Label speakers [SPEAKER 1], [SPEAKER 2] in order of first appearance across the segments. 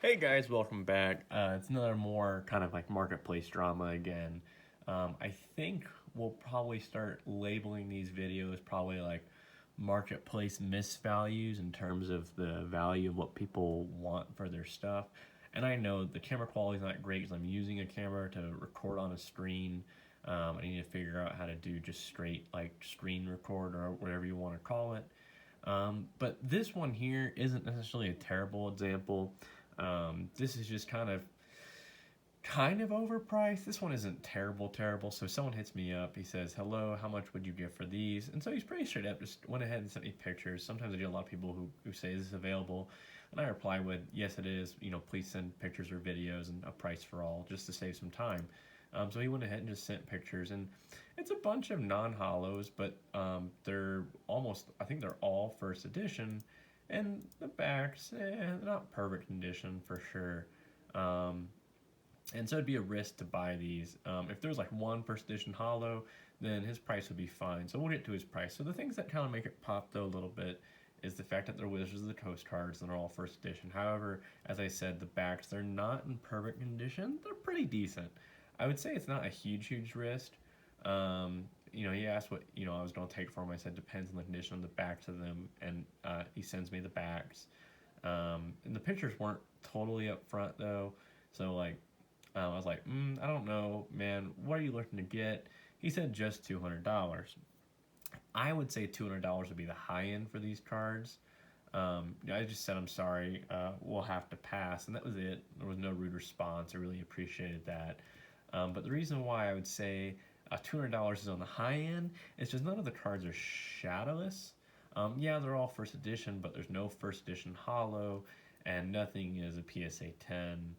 [SPEAKER 1] Hey guys, welcome back. It's another more kind of like marketplace drama again. I think we'll probably start labeling these videos probably like marketplace misvalues in terms of the value of what people want for their stuff. And I know the camera quality is not great because I'm using a camera to record on a screen. I need to figure out how to do just straight like screen record or whatever you want to call it. But this one here isn't necessarily a terrible example. This is just kind of overpriced. This one isn't terrible. So someone hits me up. He says, "Hello, how much would you give for these?" And so he's pretty straight up. Just went ahead and sent me pictures. Sometimes I get a lot of people who say, "Is this available?" And I reply with, "Yes, it is. Please send pictures or videos and a price for all, just to save some time." So he went ahead and just sent pictures, and it's a bunch of non-hollows, but they're almost, I think they're all first edition, and the backs, not perfect condition for sure. Um, and so it'd be a risk to buy these. If there's like one first edition hollow, then his price would be fine. So we'll get to his price. So the things that kind of make it pop though a little bit is the fact that they're Wizards of the Coast cards and they're all first edition. However, as I said, the backs, they're not in perfect condition. They're pretty decent. I would say it's not a huge risk. He asked what I was going to take for him. I said depends on the condition of the backs of them, and he sends me the backs. And the pictures weren't totally up front though, so like I was like, I don't know, man. What are you looking to get? He said just $200. I would say $200 would be the high end for these cards. I just said I'm sorry. We'll have to pass, and that was it. There was no rude response. I really appreciated that. But the reason why I would say $200 is on the high end is just none of the cards are shadowless. Yeah, they're all first edition, but there's no first edition hollow, and nothing is a PSA 10.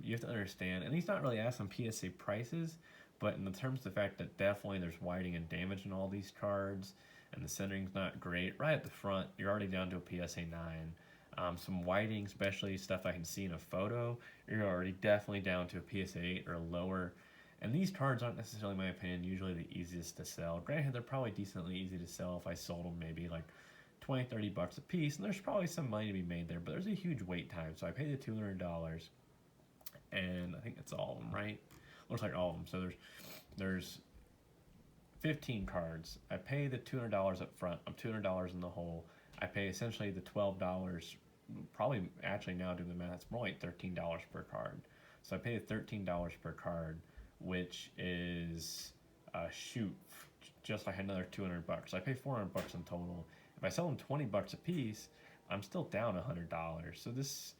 [SPEAKER 1] You have to understand, and he's not really asking PSA prices, but in the terms of the fact that definitely there's whiting and damage in all these cards, and the centering's not great. Right at the front, you're already down to a PSA 9. Some whiting, especially stuff I can see in a photo, you're already definitely down to a PSA 8 or lower. And these cards aren't necessarily, in my opinion, usually the easiest to sell. Granted, they're probably decently easy to sell if I sold them maybe like 20, $30 a piece, and there's probably some money to be made there, but there's a huge wait time. So I paid the $200, and I think that's all of them, right? Looks like all of them. So there's 15 cards. I pay the $200 up front. I'm $200 in the hole. I pay essentially the $12. Probably actually now doing the math, it's more like $13 per card. So I pay $13 per card, which is shoot, just like another $200. So I pay $400 in total. If I sell them $20 a piece, I'm still down $100. So this,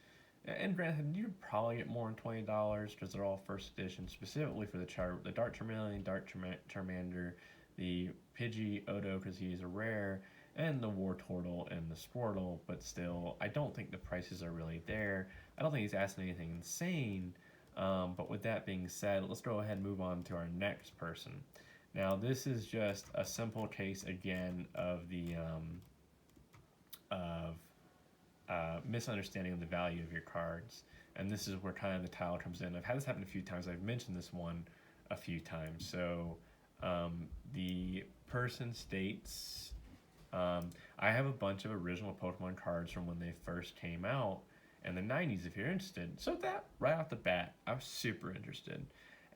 [SPEAKER 1] and granted, you probably get more than $20 because they're all first edition, specifically for the Dark Charmeleon, Dark Charmander, the Pidgey Odo because he's a rare, and the War Turtle and the Squirtle. But still, I don't think the prices are really there. I don't think he's asking anything insane. But with that being said, let's go ahead and move on to our next person. Now, this is just a simple case again of the of misunderstanding of the value of your cards. And this is where kind of the tile comes in. I've had this happen a few times. I've mentioned this one a few times. So the person states, I have a bunch of original Pokemon cards from when they first came out in the 90s if you're interested. So that, right off the bat, I was super interested.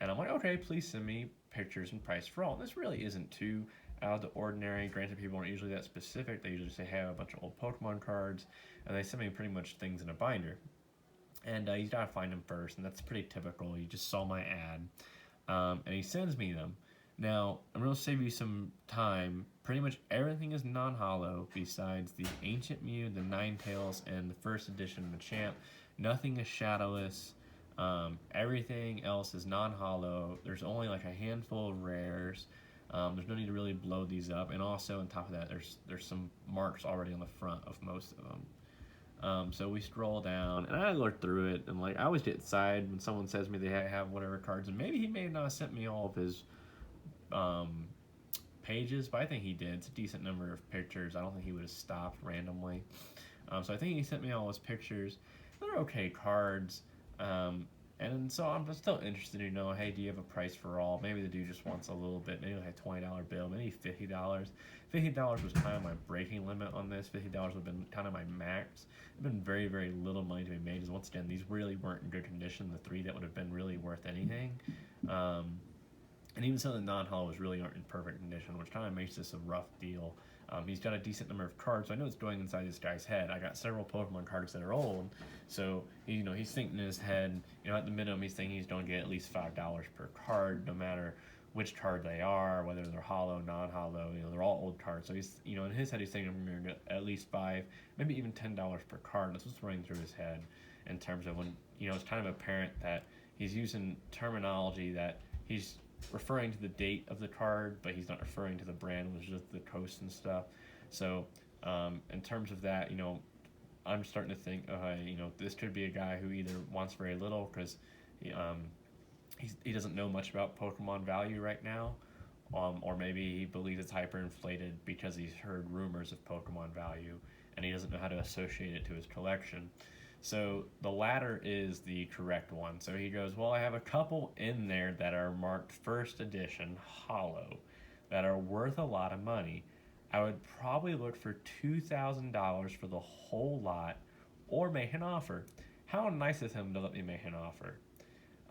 [SPEAKER 1] And I'm like, okay, please send me pictures and price for all. And this really isn't too out of the ordinary. Granted, people aren't usually that specific. They usually say, hey, I have a bunch of old Pokemon cards. And they send me pretty much things in a binder. And you gotta find them first. And that's pretty typical. You just saw my ad. And he sends me them. Now, I'm going to save you some time. Pretty much everything is non-hollow besides the Ancient Mew, the Ninetales, and the first edition of the Champ. Nothing is shadowless. Everything else is non-hollow. There's only like a handful of rares. There's no need to really blow these up. And also on top of that, there's some marks already on the front of most of them. So we scroll down, and I look through it, and like I always get excited when someone says me they have whatever cards, and maybe he may not have sent me all of his um, pages, but I think he did. It's a decent number of pictures. I don't think he would have stopped randomly. So I think he sent me all his pictures. They're okay cards. And so I'm still interested to know, hey, do you have a price for all? Maybe the dude just wants a little bit. Maybe like a $20 bill, maybe $50. $50 was kind of my breaking limit on this. $50 would have been kind of my max. It's been very, very little money to be made. Because once again, these really weren't in good condition. The three that would have been really worth anything. Um, and even some of the non-hollows really aren't in perfect condition, which kind of makes this a rough deal. He's got a decent number of cards, so I know what's going inside this guy's head. I got several Pokemon cards that are old, so he's thinking in his head, at the minimum, he's thinking he's going to get at least $5 per card, no matter which card they are, whether they're hollow, non-hollow. They're all old cards. So he's, in his head, he's thinking I'm going to get at least $5, maybe even $10 per card. That's what's running through his head in terms of when it's kind of apparent that he's using terminology that he's referring to the date of the card, but he's not referring to the brand, which is the coast and stuff. So, in terms of that, I'm starting to think, this could be a guy who either wants very little because he doesn't know much about Pokemon value right now, or maybe he believes it's hyperinflated because he's heard rumors of Pokemon value and he doesn't know how to associate it to his collection. So the latter is the correct one. So he goes, well, I have a couple in there that are marked first edition hollow that are worth a lot of money. I would probably look for $2,000 for the whole lot or make an offer. How nice of him to let me make an offer.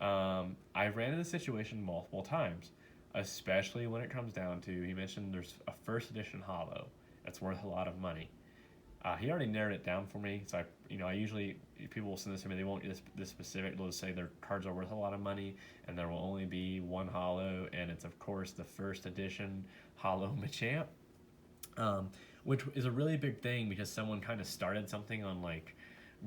[SPEAKER 1] I ran into the situation multiple times, especially when it comes down to, he mentioned there's a first edition hollow that's worth a lot of money. He already narrowed it down for me. So I usually, people will send this to me. They won't get this specific. They'll just say their cards are worth a lot of money, and there will only be one hollow, and it's of course the first edition hollow Machamp, which is a really big thing because someone kind of started something on like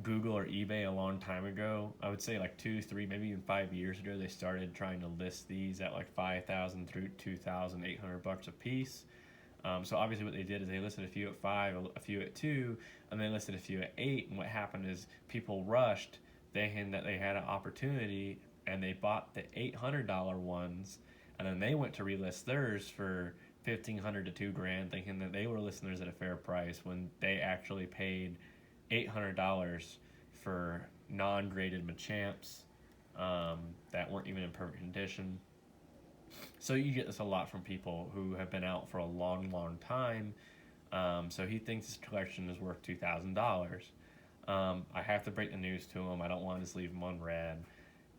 [SPEAKER 1] Google or eBay a long time ago. I would say like 2, 3, maybe even 5 years ago. They started trying to list these at like $5,000 through $2,800 a piece. So obviously what they did is they listed a few at 5, a few at 2, and they listed a few at 8. And what happened is people rushed, thinking that they had an opportunity, and they bought the $800 ones, and then they went to relist theirs for $1,500 to $2,000, thinking that they were listing theirs at a fair price when they actually paid $800 for non-graded Machamps that weren't even in perfect condition. So you get this a lot from people who have been out for a long, long time. So he thinks his collection is worth $2,000. I have to break the news to him. I don't want to just leave him on red.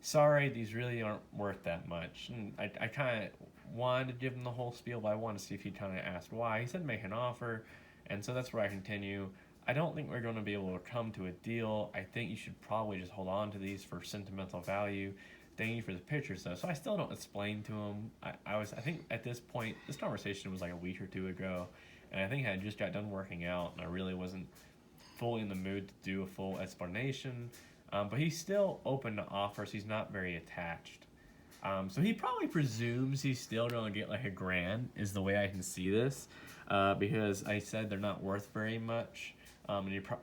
[SPEAKER 1] Sorry, these really aren't worth that much. And I kind of wanted to give him the whole spiel, but I wanted to see if he kind of asked why. He said make an offer, and so that's where I continue. I don't think we're going to be able to come to a deal. I think you should probably just hold on to these for sentimental value. Thank you for the pictures though. So I still don't explain to him. I think at this point, this conversation was like a week or two ago, and I think I just got done working out, and I really wasn't fully in the mood to do a full explanation. But he's still open to offers. He's not very attached. So he probably presumes he's still going to get like $1,000 is the way I can see this, because I said they're not worth very much.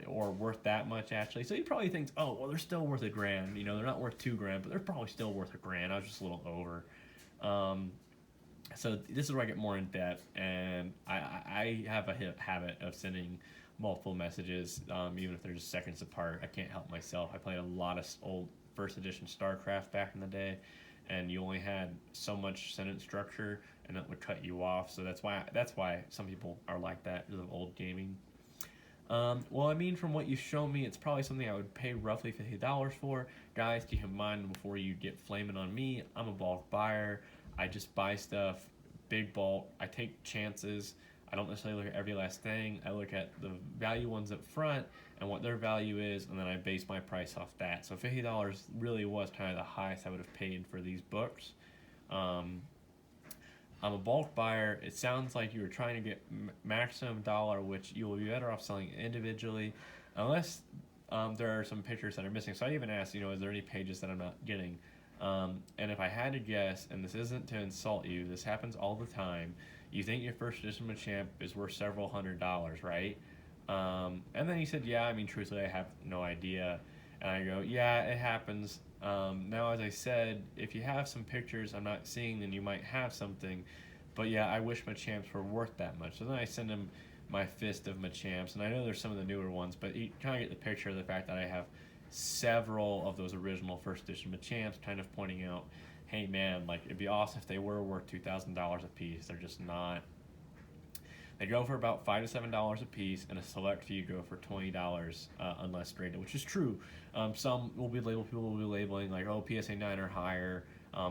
[SPEAKER 1] Or worth that much actually. So he probably thinks, oh well, they're still worth $1,000. They're not worth $2,000, but they're probably still worth $1,000. I was just a little over. So this is where I get more in depth, and I have a habit of sending multiple messages, even if they're just seconds apart. I can't help myself. I played a lot of old first edition StarCraft back in the day, and you only had so much sentence structure, and that would cut you off. So that's why some people are like that because of old gaming. Well, I mean, from what you've shown me, it's probably something I would pay roughly $50 for. Guys, keep in mind before you get flaming on me, I'm a bulk buyer. I just buy stuff, big bulk. I take chances. I don't necessarily look at every last thing. I look at the value ones up front and what their value is, and then I base my price off that. So $50 really was kind of the highest I would have paid for these books. I'm a bulk buyer. It sounds like you were trying to get maximum dollar, which you will be better off selling individually, unless there are some pictures that are missing. So I even asked, is there any pages that I'm not getting? And if I had to guess, and this isn't to insult you, this happens all the time. You think your first edition Machamp is worth several $100s, right? And then he said, yeah, I mean, truthfully, I have no idea. And I go, yeah, it happens. Now, as I said, if you have some pictures I'm not seeing, then you might have something. But yeah, I wish Machamps were worth that much. So then I send him my fist of Machamps, and I know there's some of the newer ones, but you kind of get the picture of the fact that I have several of those original first edition Machamps, kind of pointing out, hey man, like it'd be awesome if they were worth $2,000 a piece. They're just not. They go for about $5 to $7 a piece, and a select few go for $20 unless graded, which is true. Some will be labeled. People will be labeling like, oh, PSA 9 or higher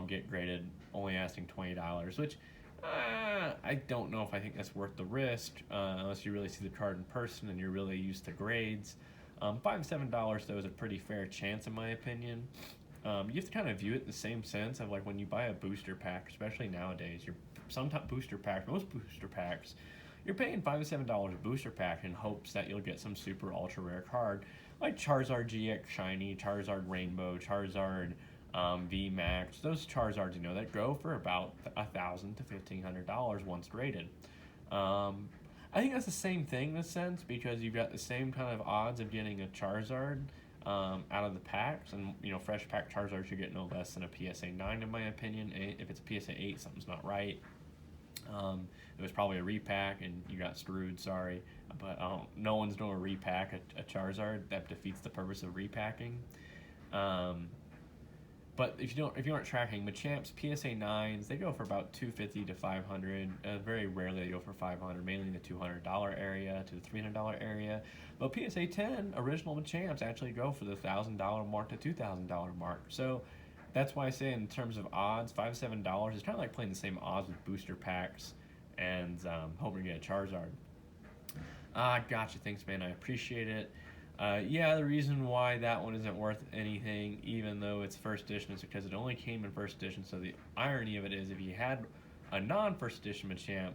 [SPEAKER 1] get graded, only asking $20, which I don't know if I think that's worth the risk unless you really see the card in person and you're really used to grades. $5 to $7 though is a pretty fair chance in my opinion. You have to kind of view it in the same sense of like when you buy a booster pack, especially nowadays. Most booster packs, you're paying $5 to $7 a booster pack in hopes that you'll get some super ultra rare card like Charizard GX Shiny, Charizard Rainbow, Charizard VMAX. Those Charizards, that go for about $1,000 to $1,500 once graded. I think that's the same thing in a sense because you've got the same kind of odds of getting a Charizard out of the packs, and fresh pack Charizard should get no less than a PSA 9 in my opinion. If it's a PSA 8, something's not right. It was probably a repack, and you got screwed. Sorry, but no one's doing a repack a Charizard. That defeats the purpose of repacking. But if you aren't tracking, Machamps PSA 9s, they go for about $250 to $500. Very rarely they go for $500, mainly in the $200 area to the $300 area. But PSA 10 original Machamps actually go for the $1,000 mark to $2,000 mark. So that's why I say in terms of odds, $5 to $7 is kind of like playing the same odds with booster packs and hoping to get a Charizard. Gotcha. Thanks, man. I appreciate it. Yeah, the reason why that one isn't worth anything, even though it's first edition, is because it only came in first edition. So the irony of it is, if you had a non-first edition Machamp,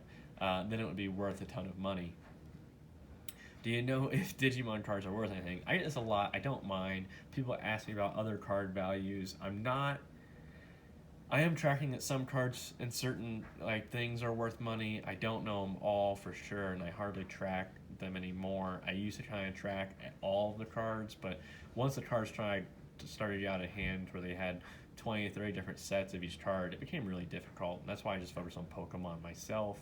[SPEAKER 1] then it would be worth a ton of money. Do you know if Digimon cards are worth anything? I get this a lot. I don't mind. People ask me about other card values. I am tracking that some cards and certain things are worth money. I don't know them all for sure, and I hardly track them anymore. I used to kind of track all of the cards, but once the cards started out of hand where they had 20 to 30 different sets of each card, it became really difficult. And that's why I just focus on Pokemon myself.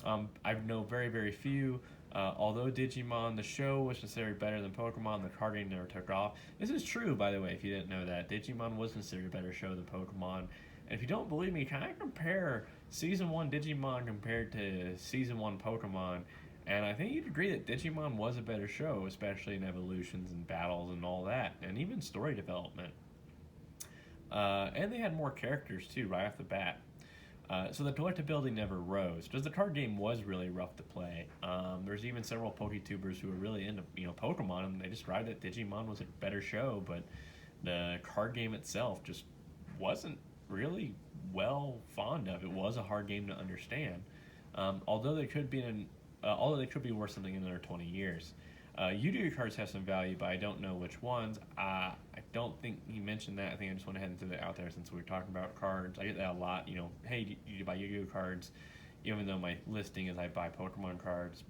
[SPEAKER 1] I know very, very few. Although Digimon, the show, was considered better than Pokemon, the card game never took off. This is true, by the way, if you didn't know that. Digimon was considered a better show than Pokemon. And if you don't believe me, kind of compare Season 1 Digimon compared to Season 1 Pokemon. And I think you'd agree that Digimon was a better show, especially in evolutions and battles and all that, and even story development. And they had more characters, too, right off the bat. So the collectability never rose because the card game was really rough to play. There's even several PokeTubers who were really into Pokemon, and they described that Digimon was a better show, but the card game itself just wasn't really well fond of. It was a hard game to understand, although they could be worth something in another 20 years. Yu-Gi-Oh cards have some value, but I don't know which ones. I don't think he mentioned that. I think I just went ahead and threw that out there since we were talking about cards. I get that a lot. Hey, you buy Yu-Gi-Oh cards, even though my listing is I buy Pokemon cards.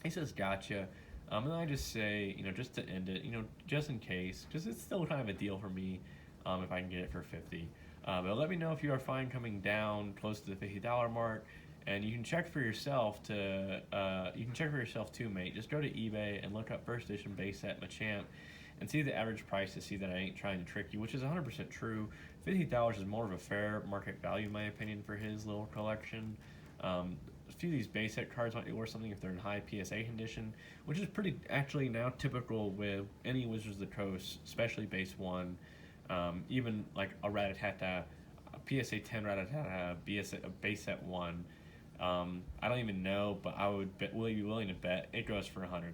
[SPEAKER 1] He says, gotcha. And then I just say, just to end it, just in case, because it's still kind of a deal for me if I can get it for $50. But let me know if you are fine coming down close to the $50 mark. And you can check for yourself too, mate. Just go to eBay and look up first edition base set Machamp and see the average price to see that I ain't trying to trick you, which is 100% true. $50 is more of a fair market value, in my opinion, for his little collection. A few of these base set cards might be worth something if they're in high PSA condition, which is pretty actually now typical with any Wizards of the Coast, especially base 1. Even like a Rattata, a PSA 10 Rattata, base set 1. I don't even know, but I would be willing to bet it goes for $100.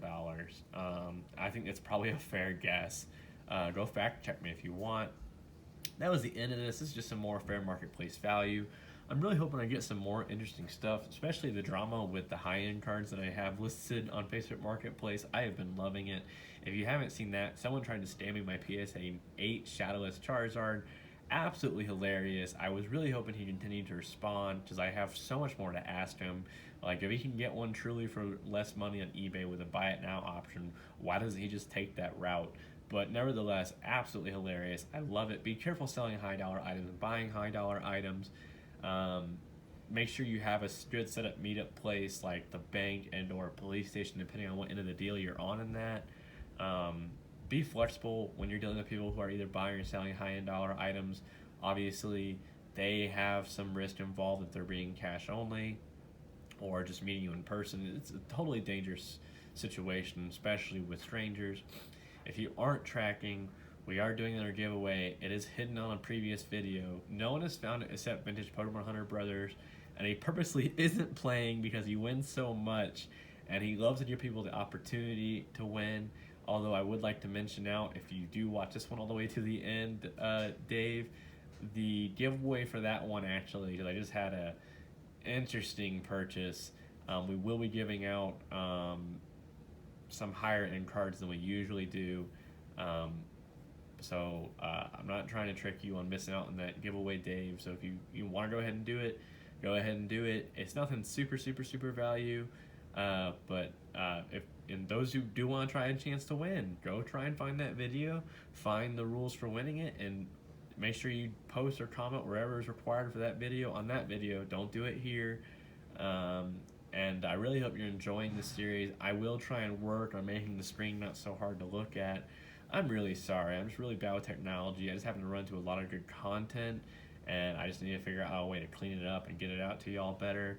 [SPEAKER 1] I think that's probably a fair guess. Go fact check me if you want. That was the end of this. This is just some more fair marketplace value. I'm really hoping I get some more interesting stuff, especially the drama with the high-end cards that I have listed on Facebook Marketplace. I have been loving it. If you haven't seen that, someone tried to scam me my PSA 8 Shadowless Charizard. Absolutely hilarious. I was really hoping he'd continue to respond because I have so much more to ask him. Like, if he can get one truly for less money on eBay with a buy it now option, why doesn't he just take that route? But nevertheless, absolutely hilarious. I love it. Be careful selling high dollar items and buying high dollar items. Make sure you have a good setup meetup place like the bank and or police station, depending on what end of the deal you're on in that. be flexible when you're dealing with people who are either buying or selling high-end dollar items. Obviously, they have some risk involved if they're being cash only or just meeting you in person. It's a totally dangerous situation, especially with strangers. If you aren't tracking, we are doing another giveaway. It is hidden on a previous video. No one has found it except Vintage Pokemon Hunter Brothers, and he purposely isn't playing because he wins so much, and he loves to give people the opportunity to win. Although I would like to mention now, if you do watch this one all the way to the end, Dave, the giveaway for that one actually, because I just had a interesting purchase. We will be giving out some higher end cards than we usually do. I'm not trying to trick you on missing out on that giveaway, Dave. So if you want to go ahead and do it, go ahead and do it. It's nothing super value, but if and those who do want to try a chance to win, go try and find that video, find the rules for winning it, and make sure you post or comment wherever is required for that video on that video. Don't do it here. And I really hope you're enjoying this series. I will try and work on making the screen not so hard to look at. I'm really sorry. I'm just really bad with technology. I just happen to run into a lot of good content, and I just need to figure out a way to clean it up and get it out to y'all better.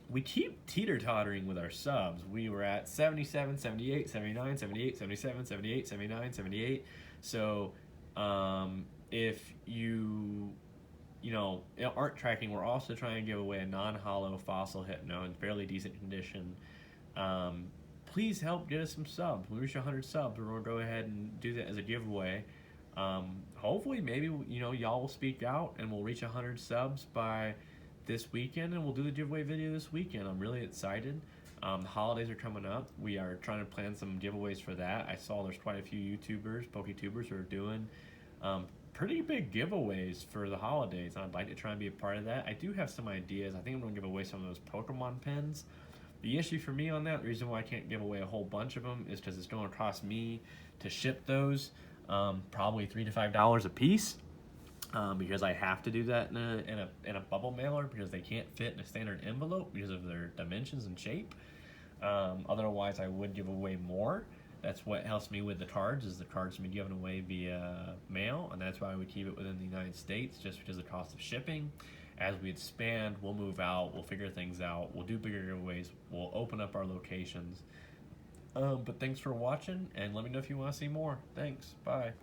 [SPEAKER 1] We keep teeter-tottering with our subs. We were at 77, 78, 79, 78, 77, 78, 79, 78. So if you aren't tracking, we're also trying to give away a non-hollow fossil hypno in fairly decent condition. Please help get us some subs. When we reach 100 subs, we're going to go ahead and do that as a giveaway. Hopefully, maybe y'all will speak out and we'll reach 100 subs by this weekend, and we'll do the giveaway video this weekend. I'm really excited. The holidays are coming up. We are trying to plan some giveaways for that. I saw there's quite a few YouTubers, PokeTubers, who are doing pretty big giveaways for the holidays. I'd like to try and be a part of that. I do have some ideas. I think I'm going to give away some of those Pokemon pins. The issue for me on that, the reason why I can't give away a whole bunch of them, is because it's going to cost me to ship those probably $3 to $5 a piece. Because I have to do that in a bubble mailer because they can't fit in a standard envelope because of their dimensions and shape. Otherwise, I would give away more. That's what helps me with the cards, is the cards can be given away via mail, and that's why we keep it within the United States, just because of the cost of shipping. As we expand, we'll move out, we'll figure things out, we'll do bigger giveaways, we'll open up our locations. But thanks for watching, and let me know if you want to see more. Thanks. Bye.